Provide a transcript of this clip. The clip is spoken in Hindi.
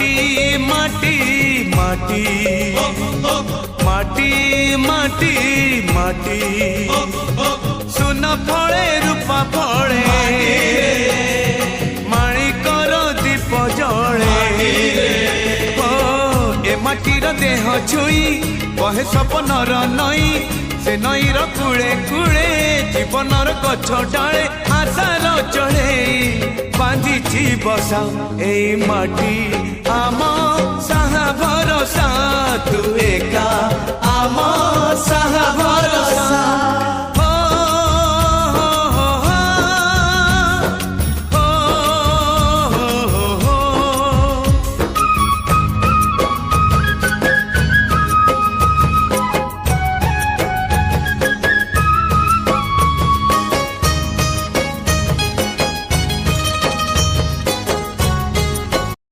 माटी माटी माटी माटी माटी माटी सुन फले रूपा फले माणिकर दीप जले ए माटीर देह छुई बहे सपनर नई से नईर कूले कूले जीवनर गछ डाले आशार चढ़े बांधि बसा ए माटी आम